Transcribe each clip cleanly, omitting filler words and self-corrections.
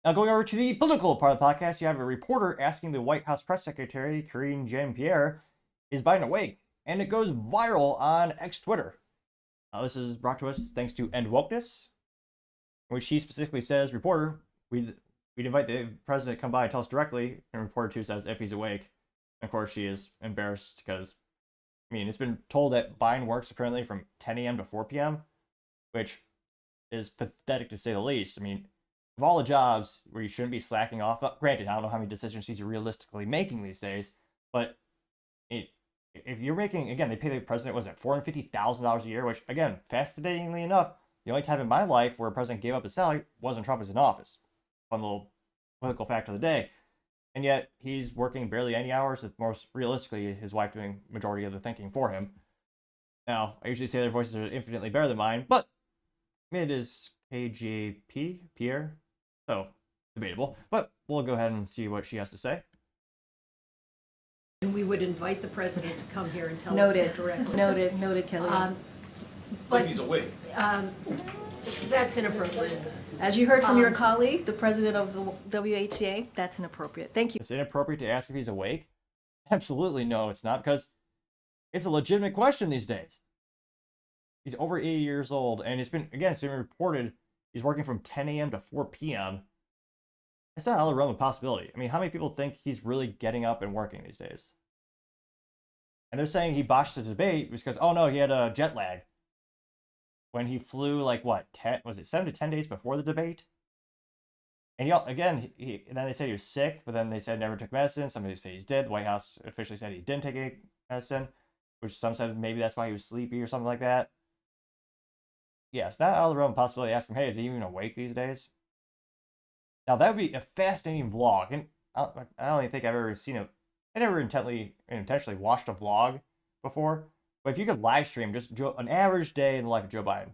Now, going over to the political part of the podcast, you have a reporter asking the White House press secretary, Karen Jean Pierre, is Biden awake? And it goes viral on X Twitter. This is brought to us thanks to End Wokeness, in which he specifically says, reporter, we'd invite the president to come by and tell us directly. And reporter 2 says, if he's awake. And of course, she is embarrassed because, it's been told that Biden works apparently from 10 a.m. to 4 p.m., which is pathetic to say the least. Of all the jobs where you shouldn't be slacking off, granted, I don't know how many decisions he's realistically making these days, but if you're making, again, they pay the president, was it $450,000 a year, which, again, fascinatingly enough, the only time in my life where a president gave up his salary was when Trump was in office. Fun little political fact of the day. And yet, he's working barely any hours, with most realistically his wife doing majority of the thinking for him. Now, I usually say their voices are infinitely better than mine, but it is KJP, Pierre, so debatable. But we'll go ahead and see what she has to say. And we would invite the president to come here and tell us that directly. Noted, Kelly. But if he's awake. That's inappropriate. As you heard from your colleague, the president of the WHA, that's inappropriate. Thank you. It's inappropriate to ask if he's awake? Absolutely no, it's not, because it's a legitimate question these days. He's over 80 years old, and it's been reported he's working from 10 a.m. to 4 p.m. It's not out of the realm of possibility. How many people think he's really getting up and working these days? And they're saying he botched the debate because, oh no, he had a jet lag. When he flew, 7 to 10 days before the debate? And then they said he was sick, but then they said never took medicine. Somebody said he's dead. The White House officially said he didn't take any medicine, which some said maybe that's why he was sleepy or something like that. Yeah, it's not out of the realm of possibility to ask him, hey, is he even awake these days? Now, that would be a fascinating vlog, and I don't even think I've ever seen it. I never intentionally watched a vlog before, but if you could live stream just an average day in the life of Joe Biden,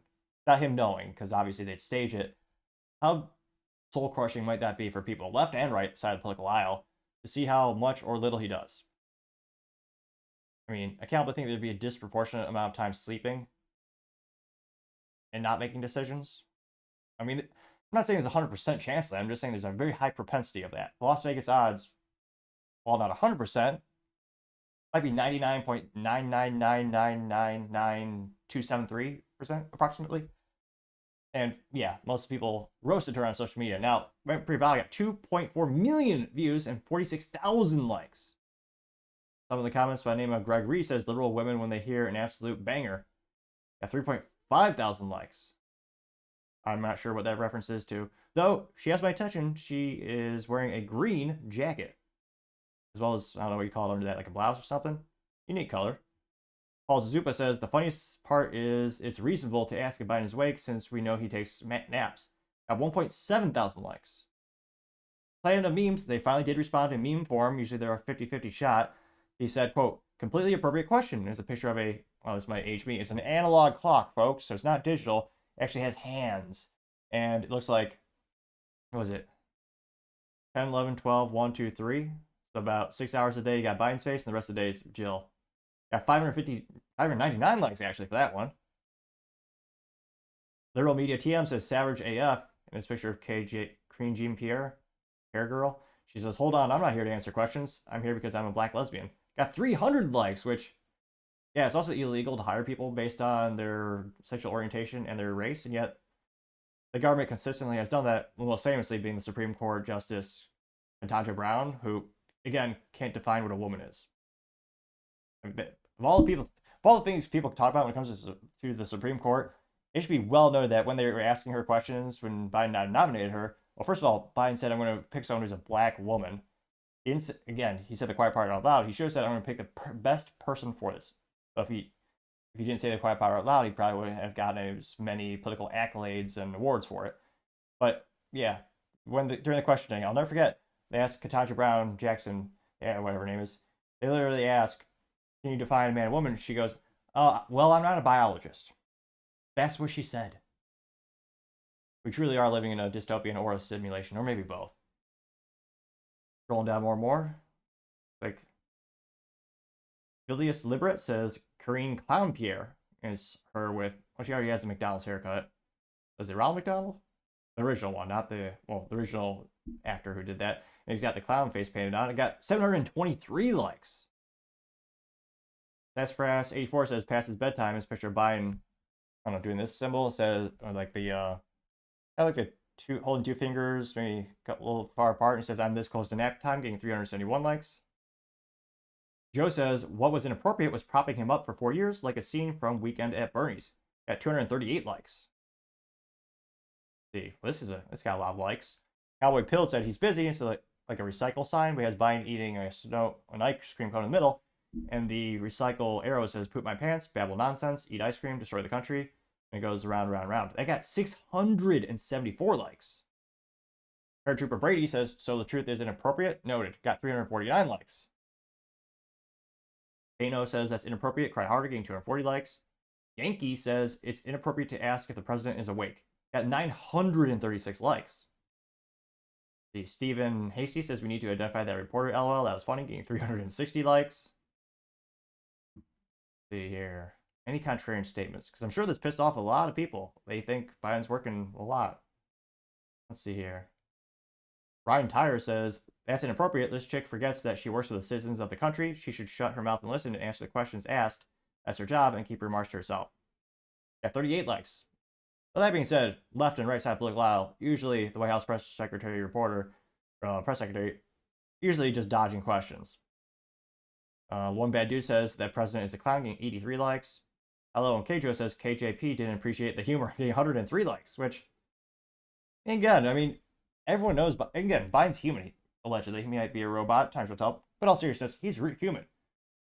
without him knowing, because obviously they'd stage it, how soul-crushing might that be for people, left and right side of the political aisle, to see how much or little he does? I can't but think there'd be a disproportionate amount of time sleeping and not making decisions. I'm not saying there's a 100% chance of that. I'm just saying there's a very high propensity of that. The Las Vegas odds, while not 100%, might be 99.999999273% approximately. And yeah, most people roasted her on social media. Now, pretty valid, got 2.4 million views and 46,000 likes. Some of the comments by the name of Greg Reese says liberal women when they hear an absolute banger. Got 3.5 thousand likes. I'm not sure what that reference is to. Though, she has my attention. She is wearing a green jacket. As well as, I don't know what you call it under that, like a blouse or something. Unique color. Paul Zupa says, the funniest part is it's reasonable to ask if Biden is awake since we know he takes naps. Got 1.7 thousand likes. Planet of Memes, they finally did respond in meme form. Usually they're a 50-50 shot. He said, quote, completely appropriate question. There's a picture of this might age me. It's an analog clock, folks, so it's not digital. It actually has hands. And it looks like, what was it? 10, 11, 12, 1, 2, 3. So about 6 hours a day, you got Biden's face, and the rest of the day is Jill. Got 599 likes, actually, for that one. Liberal Media TM says, Savage AF, in this picture of Karen Jean Pierre, hair girl. She says, hold on, I'm not here to answer questions. I'm here because I'm a black lesbian. Got 300 likes, which, yeah, it's also illegal to hire people based on their sexual orientation and their race, and yet the government consistently has done that, most famously being the Supreme Court Justice Ketanji Brown, who, again, can't define what a woman is. Of all the things people talk about when it comes to the Supreme Court, it should be well noted that when they were asking her questions when Biden nominated her, well, first of all, Biden said, I'm going to pick someone who's a black woman. He said the quiet part out loud. He should have said, I'm going to pick the best person for this. So if he didn't say the quiet part out loud, he probably wouldn't have gotten as many political accolades and awards for it. But yeah, during the questioning, I'll never forget, they asked Ketanji Brown Jackson, whatever her name is, they literally ask, can you define a man and woman? She goes, well, I'm not a biologist. That's what she said. We truly are living in a dystopian or a simulation, or maybe both. Scrolling down more and more. Like, Julius Liberet says, Karen Clown Pierre is her with, well, she already has a McDonald's haircut. Was it Ronald McDonald? The original one, not the original actor who did that. And he's got the clown face painted on. It got 723 likes. Sassafras 84 says past his bedtime. His picture of Biden, I don't know, doing this symbol. It says, or like the I like the holding two fingers, maybe cut a little far apart, and says, I'm this close to nap time, getting 371 likes. Joe says, what was inappropriate was propping him up for 4 years, like a scene from Weekend at Bernie's. Got 238 likes. Let's see, well, it's got a lot of likes. Cowboy Pill said he's busy, and so like a recycle sign, but he has Biden eating an ice cream cone in the middle, and the recycle arrow says, poop my pants, babble nonsense, eat ice cream, destroy the country. And it goes round, round, round. They got 674 likes. Paratrooper Brady says, so the truth is inappropriate. Noted. Got 349 likes. Kano says that's inappropriate. Cry harder, getting 240 likes. Yankee says it's inappropriate to ask if the president is awake. Got 936 likes. See, Stephen Hasty says we need to identify that reporter. LOL, that was funny. Getting 360 likes. Let's see here. Any contrarian statements? Because I'm sure this pissed off a lot of people. They think Biden's working a lot. Let's see here. Ryan Tyre says, that's inappropriate. This chick forgets that she works for the citizens of the country. She should shut her mouth and listen and answer the questions asked. That's her job, and keep her remarks to herself. Got 38 likes. Well, that being said, left and right side political aisle, usually the White House press secretary press secretary, usually just dodging questions. One Bad Dude says that president is a clown, getting 83 likes. Hello, and Kjo says KJP didn't appreciate the humor, getting 103 likes, which, again, I mean, everyone knows, but again, Biden's human, allegedly. He might be a robot, times will tell, but all seriousness, he's human.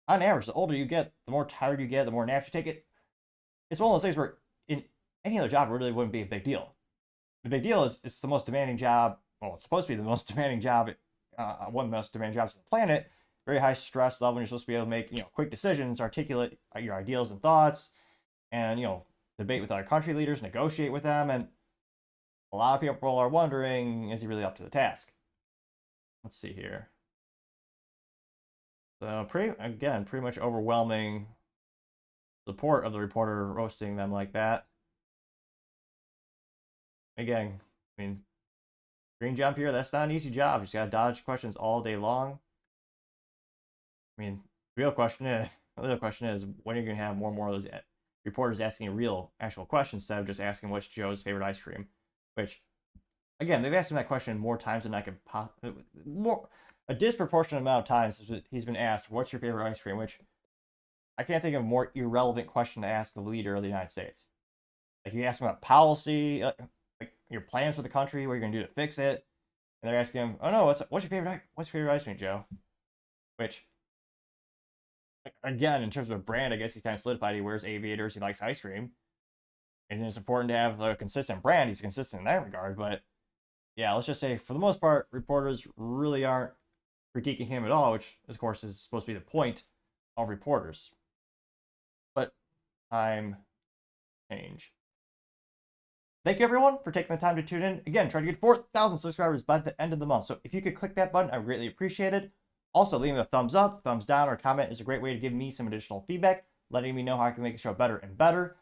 On average, the older you get, the more tired you get, the more naps you take it. It's one of those things where in any other job, it really wouldn't be a big deal. The big deal is it's the most demanding job, well, it's supposed to be the most demanding job, one of the most demanding jobs on the planet. Very high stress level, and you're supposed to be able to make, quick decisions, articulate your ideals and thoughts, and, debate with other country leaders, negotiate with them, and a lot of people are wondering, is he really up to the task? Let's see here. So, pretty much overwhelming support of the reporter roasting them like that. Again, I mean, Karen Jean Pierre, that's not an easy job. You just gotta dodge questions all day long. I mean, the real question is, when are you going to have more and more of those reporters asking actual questions instead of just asking what's Joe's favorite ice cream? Which, again, they've asked him that question more times than I could a disproportionate amount of times he's been asked, what's your favorite ice cream? Which, I can't think of a more irrelevant question to ask the leader of the United States. Like, you ask him about policy, like your plans for the country, what you're going to do to fix it, and they're asking him, oh no, what's your favorite ice cream, Joe? Which, again, in terms of a brand, I guess he's kind of solidified. He wears aviators. He likes ice cream. And it's important to have a consistent brand. He's consistent in that regard. But, yeah, let's just say, for the most part, reporters really aren't critiquing him at all, which, of course, is supposed to be the point of reporters. But time change. Thank you, everyone, for taking the time to tune in. Again, trying to get 4,000 subscribers by the end of the month. So if you could click that button, I would greatly appreciate it. Also, leaving a thumbs up, thumbs down, or comment is a great way to give me some additional feedback, letting me know how I can make the show better and better.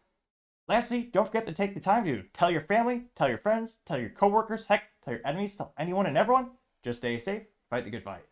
Lastly, don't forget to take the time to tell your family, tell your friends, tell your coworkers, heck, tell your enemies, tell anyone and everyone. Just stay safe, fight the good fight.